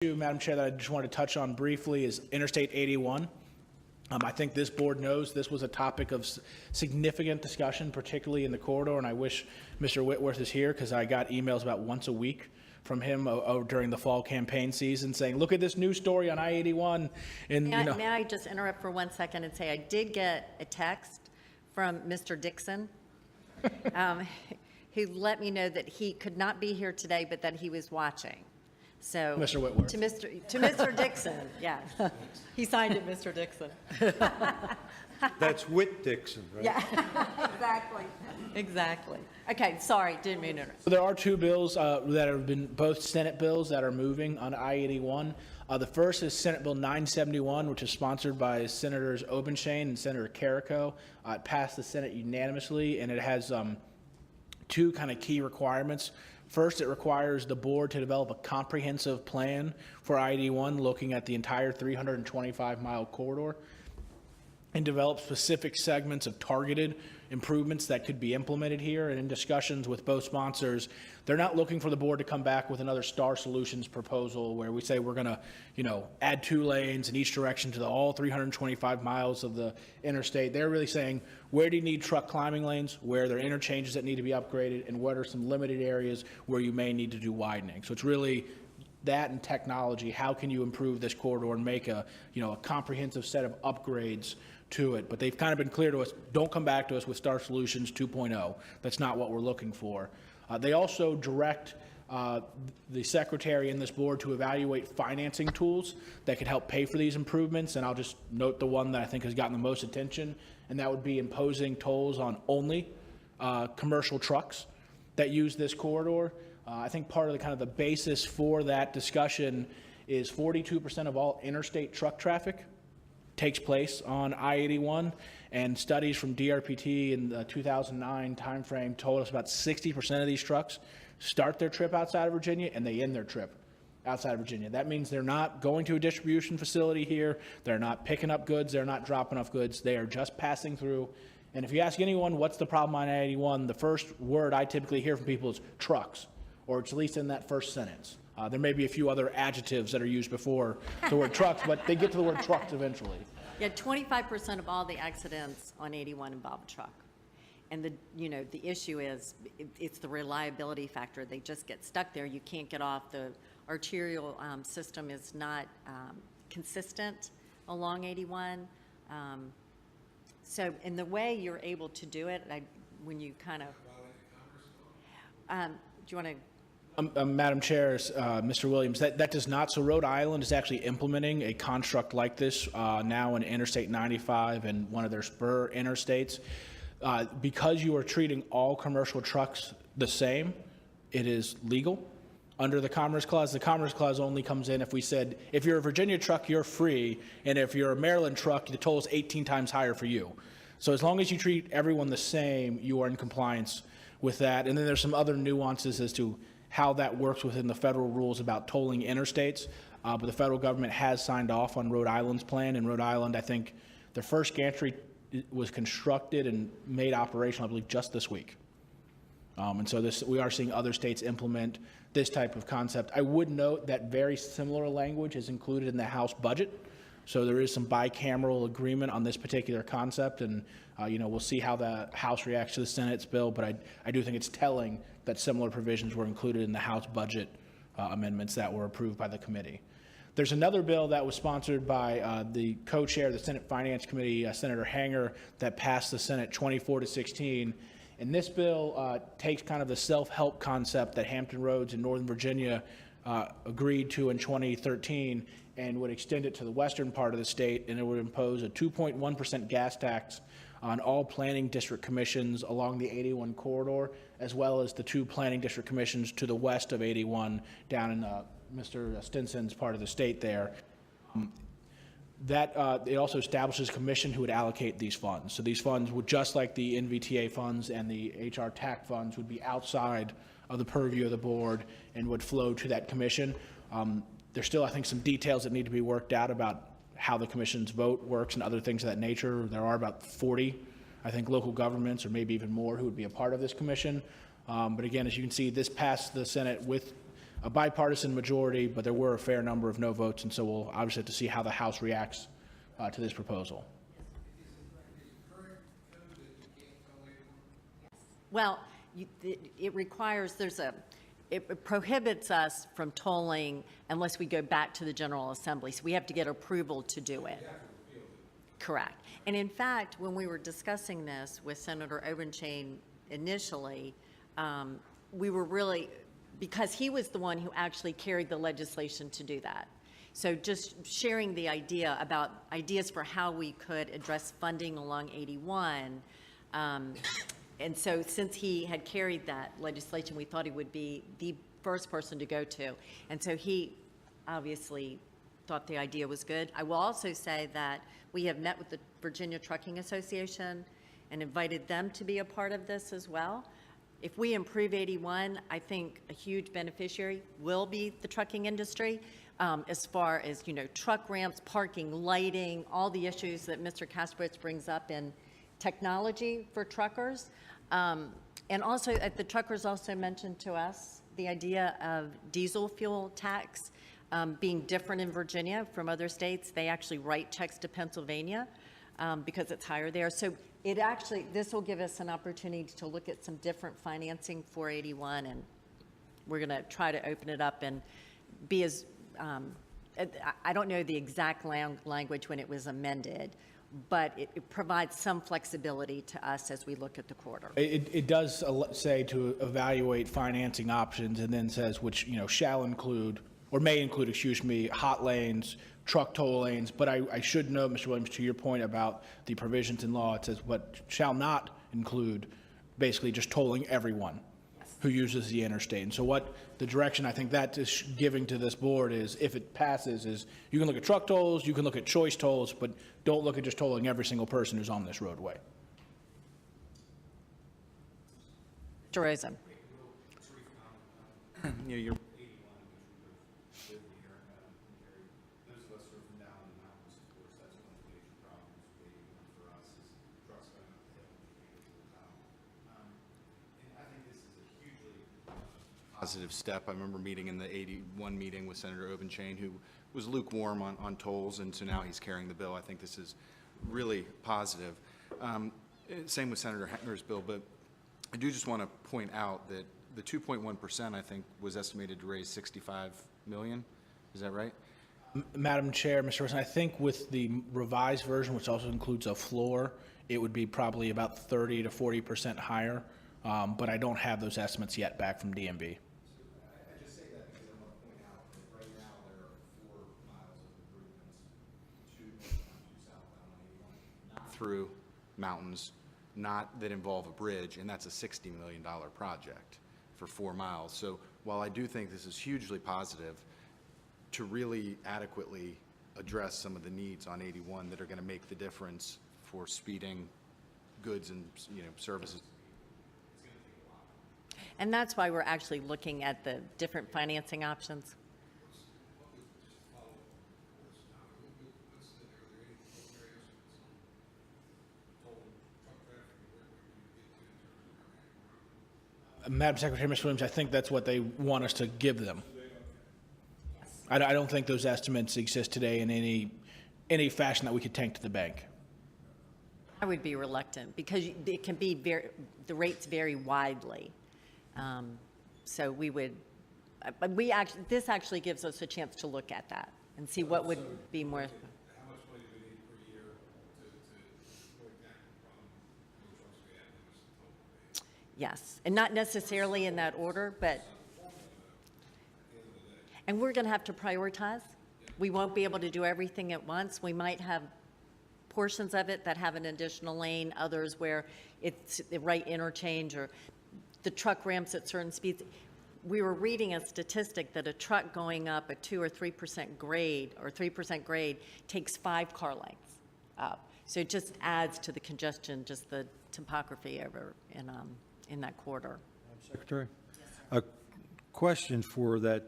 Madam Chair, that I just wanted to touch on briefly is Interstate 81. I think this board knows this was a topic of significant discussion, particularly in the corridor, and I wish Mr. Whitworth is here because I got emails about once a week from him during the fall campaign season saying, look at this new story on I-81. And, May I just interrupt for 1 second and say I did get a text from Mr. Dixon who let me know that he could not be here today, but that he was watching. So Mr. Whitworth. To Mr. Dixon, yeah. He signed it, Mr. Dixon. That's Whit Dixon, right? Yeah, exactly. Okay, sorry, didn't mean to interrupt. So there are two bills that have been both Senate bills that are moving on I-81. The first is Senate Bill 971, which is sponsored by Senators Obenshain and Senator Carrico. It passed the Senate unanimously, and it has two kind of key requirements. First, it requires the board to develop a comprehensive plan for I-81 looking at the entire 325-mile corridor and develop specific segments of targeted improvements that could be implemented here. And in discussions with both sponsors, they're not looking for the board to come back with another Star Solutions proposal where we say we're going to, add 2 lanes in each direction to all 325 miles of the interstate. They're really saying, where do you need truck climbing lanes, where are there interchanges that need to be upgraded, and what are some limited areas where you may need to do widening. So it's really that and technology. How can you improve this corridor and make a comprehensive set of upgrades to it? But they've kind of been clear to us, don't come back to us with Star Solutions 2.0. That's not what we're looking for. They also direct the secretary and this board to evaluate financing tools that could help pay for these improvements. And I'll just note the one that I think has gotten the most attention, and that would be imposing tolls on only commercial trucks that use this corridor. I think part of the kind of the basis for that discussion is 42% of all interstate truck traffic takes place on I-81, and studies from DRPT in the 2009 timeframe told us about 60% of these trucks start their trip outside of Virginia and they end their trip outside of Virginia. That means they're not going to a distribution facility here, they're not picking up goods, they're not dropping off goods, they are just passing through. And if you ask anyone what's the problem on I-81, the first word I typically hear from people is trucks, or it's at least in that first sentence. There may be a few other adjectives that are used before the word trucks, but they get to the word trucks eventually. Yeah, 25% of all the accidents on 81 involve a truck. And the issue is it's the reliability factor. They just get stuck there. You can't get off. The arterial system is not consistent along 81. So in the way you're able to do it, when you kind of, do you want to? Madam Chair, Mr. Williams, that does not. So Rhode Island is actually implementing a construct like this now in Interstate 95 and one of their spur interstates. Because you are treating all commercial trucks the same, it is legal under the Commerce Clause. The Commerce Clause only comes in if we said, if you're a Virginia truck, you're free, and if you're a Maryland truck, the toll is 18 times higher for you. So as long as you treat everyone the same, you are in compliance with that. And then there's some other nuances as to how that works within the federal rules about tolling interstates. But the federal government has signed off on Rhode Island's plan. In Rhode Island, I think the first gantry was constructed and made operational, I believe, just this week. And so we are seeing other states implement this type of concept. I would note that very similar language is included in the House budget. So there is some bicameral agreement on this particular concept, and we'll see how the House reacts to the Senate's bill, but I do think it's telling that similar provisions were included in the House budget amendments that were approved by the committee. There's another bill that was sponsored by the co-chair of the Senate Finance Committee, Senator Hanger, that passed the Senate 24-16. And this bill takes kind of the self-help concept that Hampton Roads in Northern Virginia agreed to in 2013 and would extend it to the western part of the state, and it would impose a 2.1% gas tax on all planning district commissions along the 81 corridor, as well as the 2 planning district commissions to the west of 81 down in Mr. Stinson's part of the state there. It also establishes a commission who would allocate these funds. So these funds would, just like the NVTA funds and the HR TAC funds, would be outside of the purview of the board and would flow to that commission. There's still, I think, some details that need to be worked out about how the commission's vote works and other things of that nature. There are about 40, I think, local governments or maybe even more who would be a part of this commission. But again, as you can see, this passed the Senate with a bipartisan majority, but there were a fair number of no votes, and so we'll obviously have to see how the House reacts to this proposal. Well, it requires, it prohibits us from tolling unless we go back to the General Assembly. So we have to get approval to do it. Correct. And in fact, when we were discussing this with Senator Obenchain initially, we were really, because he was the one who actually carried the legislation to do that. So just sharing the idea about ideas for how we could address funding along 81. And so since he had carried that legislation, we thought he would be the first person to go to. And so he obviously thought the idea was good. I will also say that we have met with the Virginia Trucking Association and invited them to be a part of this as well. If we improve 81, I think a huge beneficiary will be the trucking industry, as far as, truck ramps, parking, lighting, all the issues that Mr. Kastrowitz brings up in technology for truckers. And also, the truckers also mentioned to us the idea of diesel fuel tax being different in Virginia from other states. They actually write checks to Pennsylvania because it's higher there. So this will give us an opportunity to look at some different financing for 81, and we're going to try to open it up and be as, I don't know the exact language when it was amended, but it provides some flexibility to us as we look at the corridor. It does say to evaluate financing options, and then says which, shall include, or may include, hot lanes, truck toll lanes. But I should note, Mr. Williams, to your point about the provisions in law, it says what shall not include, basically just tolling everyone who uses the interstate. And so what the direction I think that is giving to this board is, if it passes, is you can look at truck tolls, you can look at choice tolls, but don't look at just tolling every single person who's on this roadway. Mr. Rosen. You're those of us who are from down in the mountains, of course, that's one of the major problems with 81 for us is trucks going up the hill and can't get to the town. And I think this is a hugely positive step. I remember meeting in the 81 meeting with Senator Obenchain, who was lukewarm on tolls, and so now he's carrying the bill. I think this is really positive. Same with Senator Heckner's bill, but I do just want to point out that the 2.1%, I think, was estimated to raise $65 million. Is that right? Madam Chair, Mr. Wilson, I think with the revised version, which also includes a floor, it would be probably about 30 to 40% higher, but I don't have those estimates yet back from DMV. I just say that because I want to point out that right now there are 4 miles of improvements, 2 northbound, 2 southbound on 81. Not through mountains, not that involve a bridge, and that's a $60 million project for 4 miles. So while I do think this is hugely positive, to really adequately address some of the needs on 81 that are going to make the difference for speeding goods and services. And that's why we're actually looking at the different financing options. Madam Secretary, Mr. Williams, I think that's what they want us to give them. I don't think those estimates exist today in any fashion that we could take to the bank. I would be reluctant because it can be the rates vary widely. So this actually gives us a chance to look at that and see what would be more. How much money do we need per year to avoid that problem? The trucks we have in this total base? Yes, and not necessarily in that order, but, and we're going to have to prioritize. We won't be able to do everything at once. We might have portions of it that have an additional lane, others where it's the right interchange or the truck ramps at certain speeds. We were reading a statistic that a truck going up a 2 or 3% grade or 3% grade takes 5 car lengths up. So it just adds to the congestion, just the topography over in that corridor. Secretary? A question for that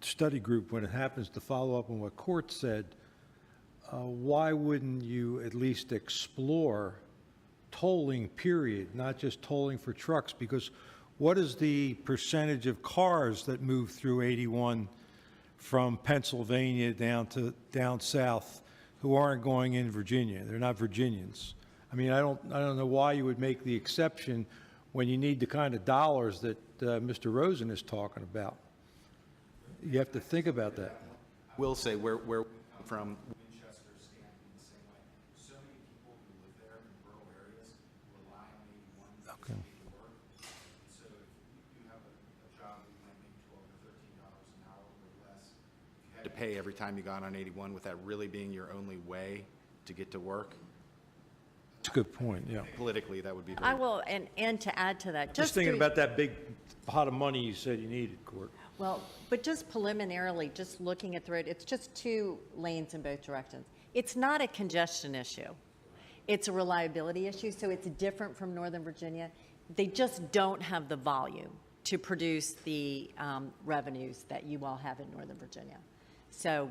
study group when it happens to follow up on what Court said. Why wouldn't you at least explore tolling, period, not just tolling for trucks? Because what is the percentage of cars that move through 81 from Pennsylvania down south who aren't going in Virginia? They're not Virginians. I mean, I don't know why you would make the exception when you need the kind of dollars that Mr. Rosen is talking about. You have to think about that. Will say where we come from, Winchester, Stanton, the same way. So many people who live there in rural areas rely on 81 Okay. to work. So if you have a job that you might make $12 or $13 an hour or less, if you had to pay every time you got on 81, with that really being your only way to get to work, That's a good point, yeah. politically, that would be I very. will, and to add to that, Just thinking through- about that big pot of money you said you needed, Court. Well, but just preliminarily, just looking at the road, it's just 2 lanes in both directions. It's not a congestion issue. It's a reliability issue, so it's different from Northern Virginia. They just don't have the volume to produce the revenues that you all have in Northern Virginia. So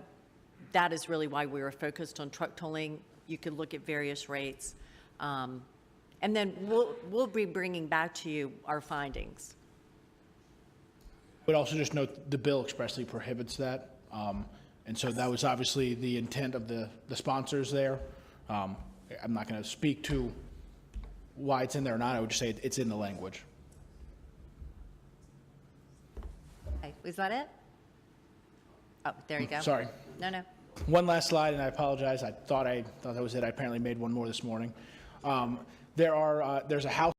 that is really why we were focused on truck tolling. You could look at various rates. And then we'll be bringing back to you our findings. But also just note, the bill expressly prohibits that. And so that was obviously the intent of the sponsors there. I'm not going to speak to why it's in there or not. I would just say it's in the language. Okay, is that it? Oh, there you go. Sorry. No. One last slide, and I apologize. I thought that was it. I apparently made one more this morning. There's a House